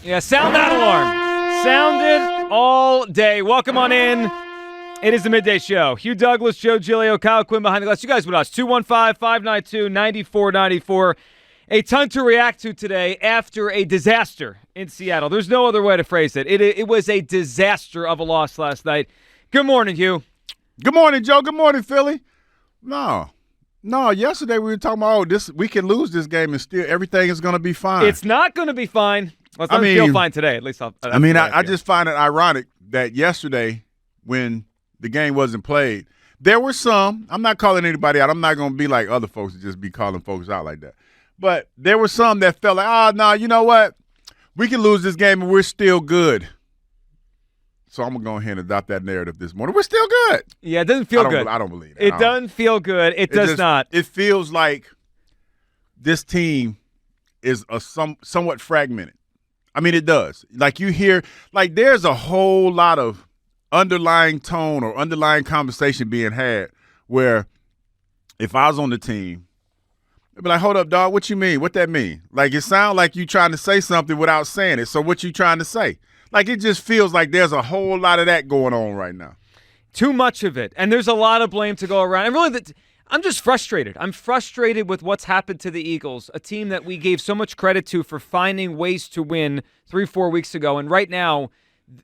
Yeah, sound that alarm. Sound it all day. Welcome on in. It is the Midday Show. Hugh Douglas, Joe Giglio, Kyle Quinn behind the glass. You guys with us. 215-592-9494. A ton to react to today after a disaster in Seattle. There's no other way to phrase it. It was a disaster of a loss last night. Good morning, Hugh. Good morning, Joe. Good morning, Philly. No. Yesterday we were talking about, we can lose this game and still everything is going to be fine. It's not going to be fine. Well, it doesn't feel fine today. At least I just find it ironic that yesterday when the game wasn't played, there were some, I'm not calling anybody out. I'm not going to be like other folks and just be calling folks out like that. But there were some that felt like, no, you know what? We can lose this game and we're still good. So I'm going to go ahead and adopt that narrative this morning. We're still good. Yeah, it doesn't feel good. I don't believe that. It doesn't feel good. It does not. It feels like this team is somewhat fragmented. I mean, it does. Like you hear, like there's a whole lot of underlying tone or underlying conversation being had where if I was on the team, they'd be like, hold up, dog, what you mean? What that mean? Like it sounds like you trying to say something without saying it. So what you trying to say? Like it just feels like there's a whole lot of that going on right now. Too much of it. And there's a lot of blame to go around. And really, I'm just frustrated. I'm frustrated with what's happened to the Eagles, a team that we gave so much credit to for finding ways to win 3-4 weeks ago. And right now,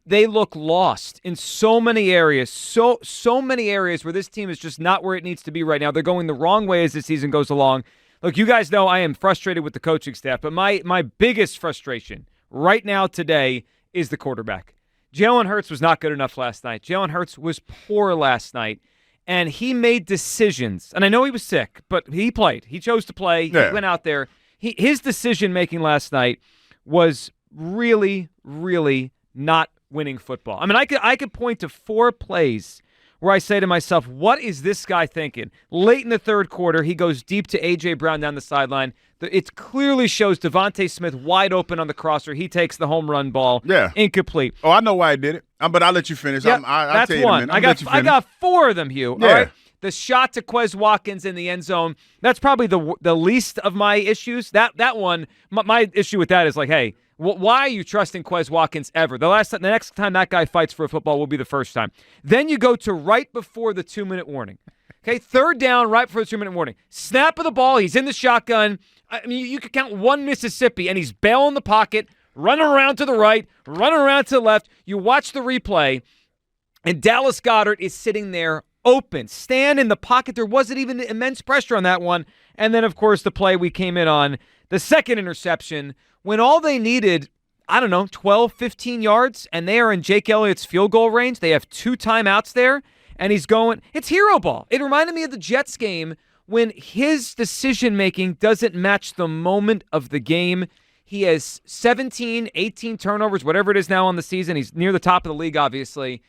they look lost in so many areas, so many areas where this team is just not where it needs to be right now. They're going the wrong way as the season goes along. Look, you guys know I am frustrated with the coaching staff, but my biggest frustration right now today is the quarterback. Jalen Hurts was not good enough last night. Jalen Hurts was poor last night, and he made decisions. And I know he was sick, but he played. He chose to play. Yeah. He went out there. His decision-making last night was really, really not winning football. I mean, I could point to 4 plays where I say to myself, what is this guy thinking? Late in the third quarter, he goes deep to A.J. Brown down the sideline. It clearly shows Devontae Smith wide open on the crosser. He takes the home run ball. Yeah. Incomplete. Oh, I know why I did it. But I'll let you finish. Yeah, I'll that's one. I got 4 of them, Hugh. Yeah. All right. The shot to Quez Watkins in the end zone, that's probably the least of my issues. That one, my issue with that is like, hey, why are you trusting Quez Watkins ever? The next time that guy fights for a football will be the first time. Then you go to right before the 2-minute warning. Okay, third down, right before the 2-minute warning. Snap of the ball, he's in the shotgun. I mean, you could count one Mississippi, and he's bailing the pocket, running around to the right, running around to the left. You watch the replay, and Dallas Goedert is sitting there open, stand in the pocket. There wasn't even immense pressure on that one. And then, of course, the play we came in on, the second interception, when all they needed, 12, 15 yards, and they are in Jake Elliott's field goal range. They have 2 timeouts there, and he's going. It's hero ball. It reminded me of the Jets game when his decision-making doesn't match the moment of the game. He has 17, 18 turnovers, whatever it is now on the season. He's near the top of the league, obviously.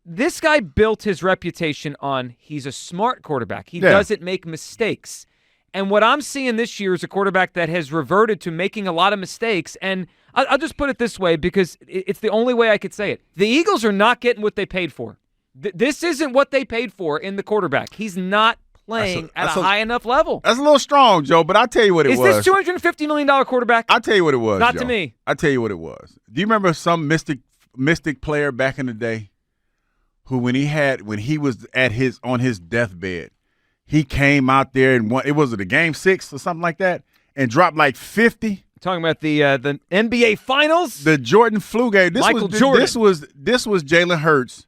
This guy built his reputation on he's a smart quarterback. He doesn't make mistakes. And what I'm seeing this year is a quarterback that has reverted to making a lot of mistakes. And I'll just put it this way because it's the only way I could say it. The Eagles are not getting what they paid for. This isn't what they paid for in the quarterback. He's not playing at a high enough level. That's a little strong, Joe, but I'll tell you what it was. Is this $250 million quarterback? I'll tell you what it was, Not Joe. to me. I'll tell you what it was. Do you remember some mystic player back in the day who when he was on his deathbed, he came out there and won, was it a game 6 or something like that, and dropped like 50? Talking about the NBA Finals? The Jordan flu game. Michael Jordan. This was Jalen Hurts'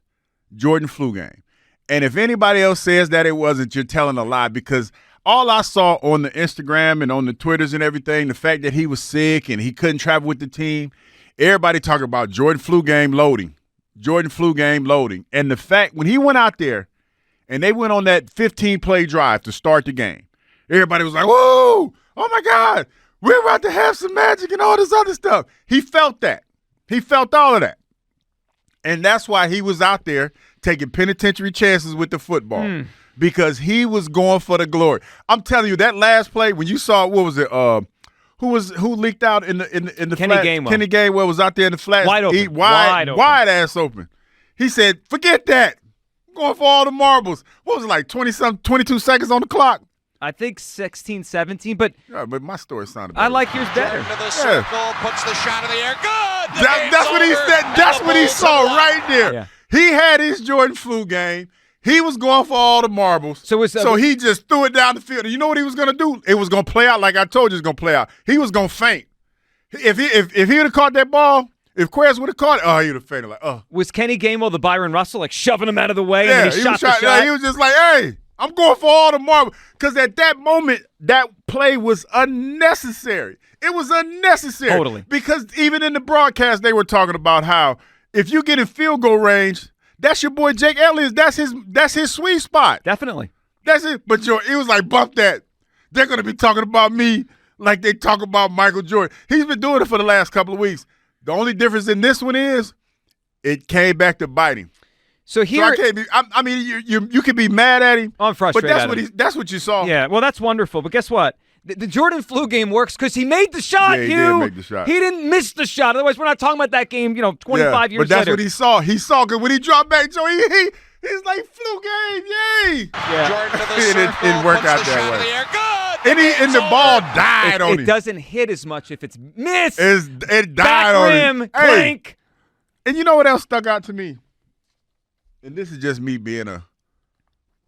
Jordan flu game. And if anybody else says that it wasn't, you're telling a lie because all I saw on the Instagram and on the Twitters and everything, the fact that he was sick and he couldn't travel with the team, everybody talking about Jordan flu game loading. Jordan flu game loading. And the fact when he went out there and they went on that 15-play drive to start the game, everybody was like, whoa, oh, my God, we're about to have some magic and all this other stuff. He felt that. He felt all of that. And that's why he was out there taking penitentiary chances with the football because he was going for the glory. I'm telling you, that last play, when you saw, what was it, who leaked out in the Kenny flat? Gainwell. Kenny Gainwell was out there in the flat. Wide open. Wide ass open. He said, forget that. I'm going for all the marbles. What was it, like 22 seconds on the clock? I think 16, 17, but yeah, but my story sounded I better. like yours better. Into the circle, puts the shot in the air. Good! That's what he said. That's what he saw right there. Yeah. He had his Jordan flu game. He was going for all the marbles. So he just threw it down the field. And you know what he was going to do? It was going to play out like I told you it was going to play out. He was going to faint. If he would have caught that ball, if Quez would have caught it, he would have fainted. Was Kenny Gainwell the Byron Russell, like shoving him out of the way? Yeah, and then he shot the shot? He was just like, hey, I'm going for all the marbles. Because at that moment, that play was unnecessary. It was unnecessary. Totally. Because even in the broadcast, they were talking about how if you get in field goal range, that's your boy Jake Elliott. That's his sweet spot. Definitely. That's it. But it was like, bump that. They're going to be talking about me like they talk about Michael Jordan. He's been doing it for the last couple of weeks. The only difference in this one is it came back to bite him. So here, I can't be. I mean, you can be mad at him. I'm frustrated. But that's what you saw. Yeah. Well, that's wonderful. But guess what? The Jordan flu game works because he made the shot. Yeah, he did make the shot. He didn't miss the shot. Otherwise, we're not talking about that game. 25 years later. But that's what he saw. He saw because when he dropped back, Joe, he's like flu game, yay! Yeah. Jordan to the It circle, didn't work out puts the that shot way. in the air. Good. And the ball died on him. It doesn't hit as much if it's missed. It died Back on rim, him. clank. And you know what else stuck out to me? And this is just me being a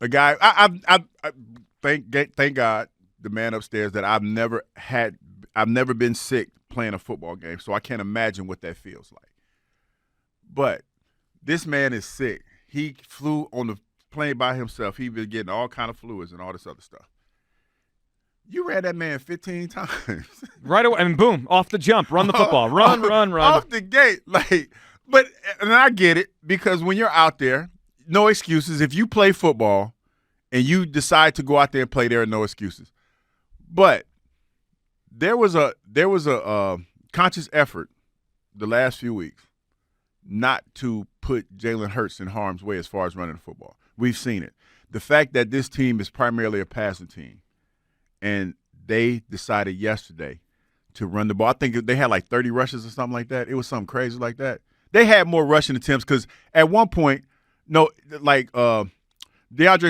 guy. I thank God, the man upstairs, that I've never been sick playing a football game, so I can't imagine what that feels like. But this man is sick. He flew on the plane by himself. He been getting all kind of fluids and all this other stuff. You ran that man 15 times. Right away, and boom, off the jump, run the football. Run. Off the gate. And I get it, because when you're out there, no excuses. If you play football and you decide to go out there and play, there are no excuses. But there was a conscious effort the last few weeks not to put Jalen Hurts in harm's way as far as running the football. We've seen it. The fact that this team is primarily a passing team, and they decided yesterday to run the ball. I think they had like 30 rushes or something like that. It was something crazy like that. They had more rushing attempts because at one point, DeAndre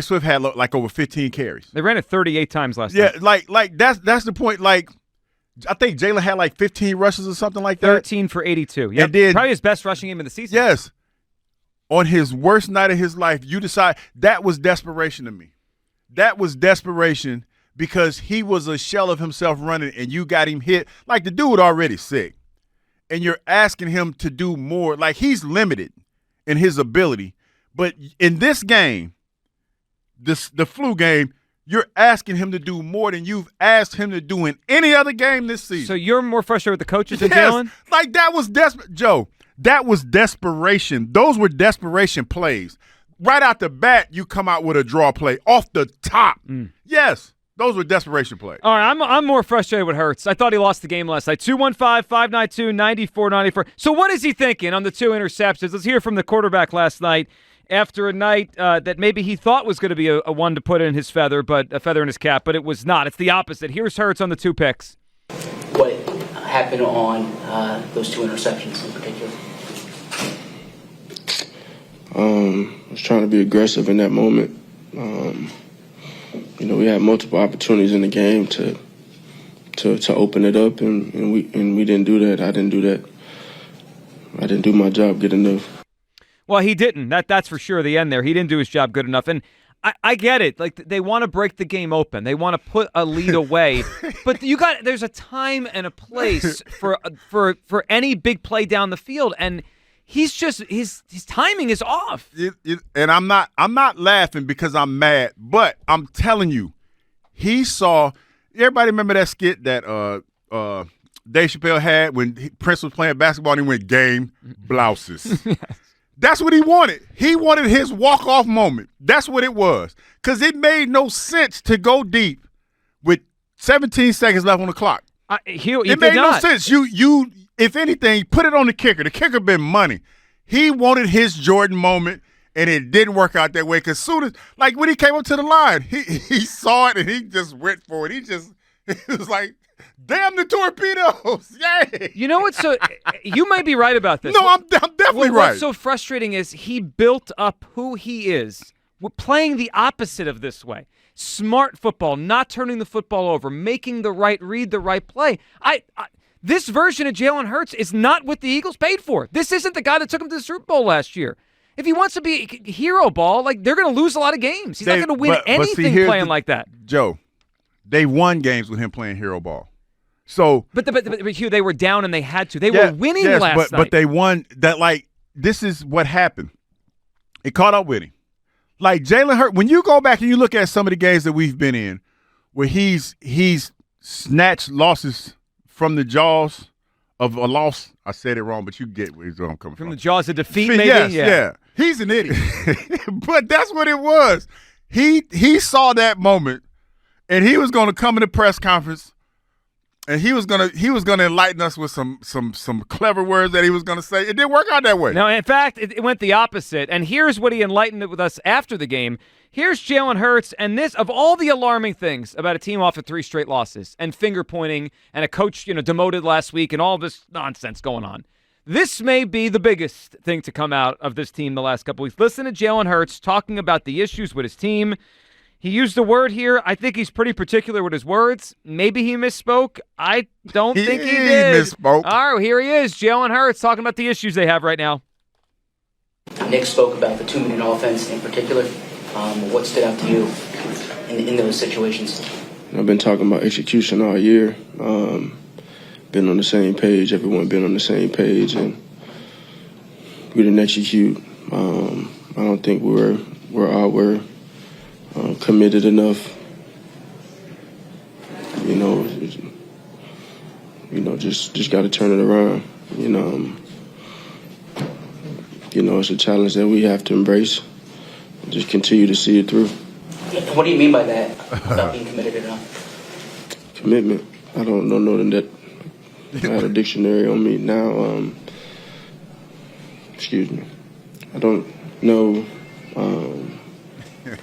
Swift had like over 15 carries. They ran it 38 times last night. Yeah, like that's the point. Like, I think Jalen had like 15 rushes or something like that. 13 for 82. Yeah, probably his best rushing game of the season. Yes. On his worst night of his life, you decide that was desperation to me. That was desperation because he was a shell of himself running, and you got him hit. Like, the dude already sick, and you're asking him to do more. Like, he's limited in his ability. But in this game, the flu game, you're asking him to do more than you've asked him to do in any other game this season. So you're more frustrated with the coaches than Yes. Jalen? Like, that was Joe, that was desperation. Those were desperation plays. Right out the bat, you come out with a draw play off the top. Yes, those were desperation plays. All right, I'm more frustrated with Hurts. I thought he lost the game last night. 215-592-9494. So what is he thinking on the 2 interceptions? Let's hear from the quarterback last night after a night that maybe he thought was going to be a one to put in his feather, but a feather in his cap, but it was not. It's the opposite. Here's Hurts on the 2 picks. What happened on those 2 interceptions in particular? I was trying to be aggressive in that moment. We had multiple opportunities in the game to open it up, and we didn't do that. I didn't do that. I didn't do my job good enough. Well, he didn't. That's for sure. The end there, he didn't do his job good enough, and I get it. Like, they want to break the game open. They want to put a lead away, but there's a time and a place for any big play down the field, and he's just his timing is off. And I'm not laughing because I'm mad, but I'm telling you, he saw. Everybody remember that skit that Dave Chappelle had when Prince was playing basketball and he went game blouses. That's what he wanted. He wanted his walk-off moment. That's what it was. Because it made no sense to go deep with 17 seconds left on the clock. It made no sense. You, if anything, put it on the kicker. The kicker been money. He wanted his Jordan moment, and it didn't work out that way. Because soon as, like when he came up to the line, he saw it and he just went for it. He was like, damn the torpedoes. Yay. You know what? So you might be right about this. No, I'm definitely right. What's so frustrating is he built up who he is playing the opposite of this way. Smart football, not turning the football over, making the right read, the right play. This version of Jalen Hurts is not what the Eagles paid for. This isn't the guy that took him to the Super Bowl last year. If he wants to be hero ball, like they're going to lose a lot of games. He's not going to win anything playing like that. Joe, they won games with him playing hero ball. So, but Hugh, they were down and they had to. They were winning last night. But they won. That this is what happened. It caught up with him. Like Jalen Hurts, when you go back and you look at some of the games that we've been in, where he's snatched losses from the jaws of a loss. I said it wrong, but you get where I'm coming from. From the jaws of defeat, maybe? Yes, yeah. He's an idiot. But that's what it was. He saw that moment, and he was going to come in the press conference, and he was gonna enlighten us with some clever words that he was going to say. It didn't work out that way. No, in fact, it went the opposite. And here's what he enlightened with us after the game. Here's Jalen Hurts, and this, of all the alarming things about a team off of 3 straight losses and finger pointing and a coach, demoted last week and all this nonsense going on, this may be the biggest thing to come out of this team the last couple weeks. Listen to Jalen Hurts talking about the issues with his team. He used a word here. I think he's pretty particular with his words. Maybe he misspoke. I don't think he did. Misspoke. All right, here he is, Jalen Hurts, talking about the issues they have right now. Nick spoke about the 2-minute offense in particular. What stood out to you in those situations? I've been talking about execution all year. Been on the same page. Everyone been on the same page, and we didn't execute. I don't think we're committed enough. Just got to turn it around. It's a challenge that we have to embrace. Just continue to see it through. What do you mean by that, about being committed enough? Commitment. I don't know that. I have a dictionary on me now. Excuse me. I don't know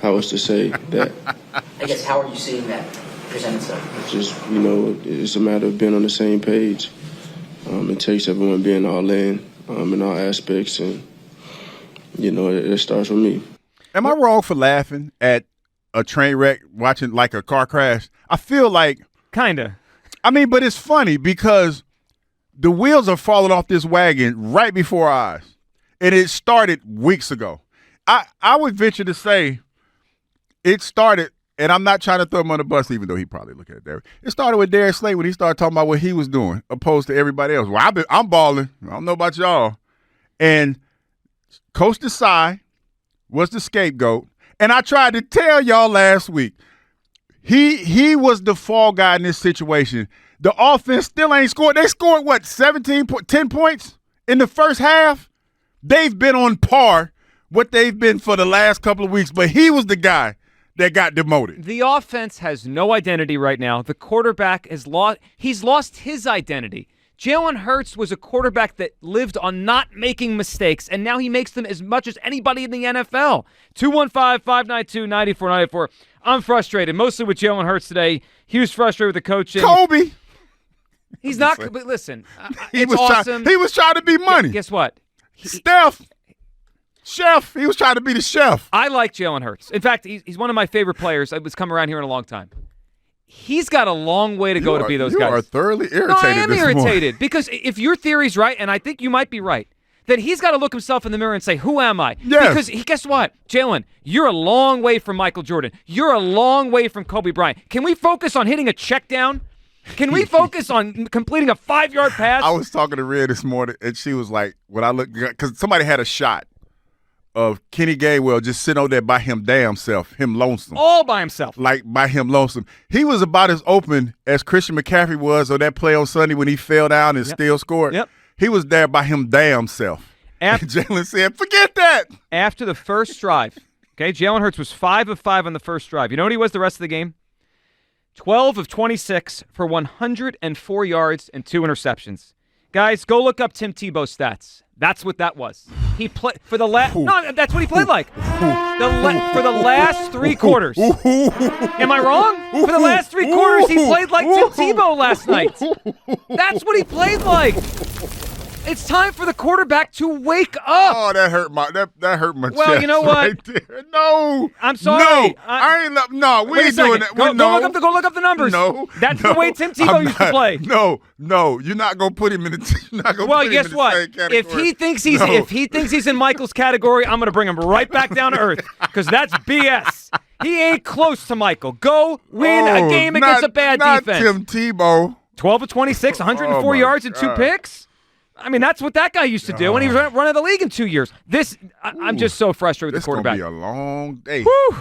how else to say that. I guess, how are you seeing that present itself? Just, it's a matter of being on the same page. It takes everyone being all in all aspects, and, it starts with me. Am I wrong for laughing at a train wreck, watching like a car crash? I feel like Kinda. I mean, but it's funny because the wheels are falling off this wagon right before our eyes. And it started weeks ago. I would venture to say it started, and I'm not trying to throw him on the bus, even though he probably look at it there. It started with Darius Slay when he started talking about what he was doing, opposed to everybody else. Well, I'm balling. I don't know about y'all. And Coach Desai was the scapegoat. And I tried to tell y'all last week, he was the fall guy in this situation. The offense still ain't scored. They scored, 10 points in the first half? They've been on par what they've been for the last couple of weeks, but he was the guy that got demoted. The offense has no identity right now. The quarterback he's lost his identity. Jalen Hurts was a quarterback that lived on not making mistakes, and now he makes them as much as anybody in the NFL. 215-592-9494. I'm frustrated, mostly with Jalen Hurts today. He was frustrated with the coaching. Kobe. He's not. But listen, he was trying to be money. Guess what? Chef. He was trying to be the chef. I like Jalen Hurts. In fact, he's one of my favorite players. I was coming around here in a long time. He's got a long way to go to be those guys. You are thoroughly irritated. No, I am this irritated morning. because if your theory's right, and I think you might be right, then he's got to look himself in the mirror and say, who am I? Yes. Because guess what? Jalen, you're a long way from Michael Jordan. You're a long way from Kobe Bryant. Can we focus on hitting a check down? Can we focus on completing a 5-yard pass? I was talking to Rhea this morning, and she was like, when I look, because somebody had a shot of Kenny Gainwell just sitting over there by him damn self, him lonesome. All by himself. Like, by him lonesome. He was about as open as Christian McCaffrey was on that play on Sunday when he fell down and still scored. Yep. He was there by him damn self. And Jalen said, forget that. After the first drive, okay, Jalen Hurts was 5 of 5 on the first drive. You know what he was the rest of the game? 12 of 26 for 104 yards and 2 interceptions. Guys, go look up Tim Tebow's stats. That's what that was. He played for the last. No, that's what he played like. For the last 3 quarters. Am I wrong? For the last 3 quarters, he played like Tim Tebow last night. That's what he played like. It's time for the quarterback to wake up. Oh, that hurt my chest. Well, you know what? Right there. No, I'm sorry. No, I ain't. No, we Wait a ain't doing second. that. Go look up the numbers. No, that's no, the way Tim Tebow I'm used to not- play. No, you're not gonna put him in the. You're not gonna Well, put him guess in the what? same category. If he thinks he's in Michael's category, I'm going to bring him right back down to earth because that's BS. He ain't close to Michael. Go win a game against a bad not defense. Tim Tebow. 12 of 26, 104 Oh, my yards and 2 God. picks. I mean, that's what that guy used to do when he was running the league in 2 years. I'm just so frustrated with the quarterback. This gonna be a long day. Whew.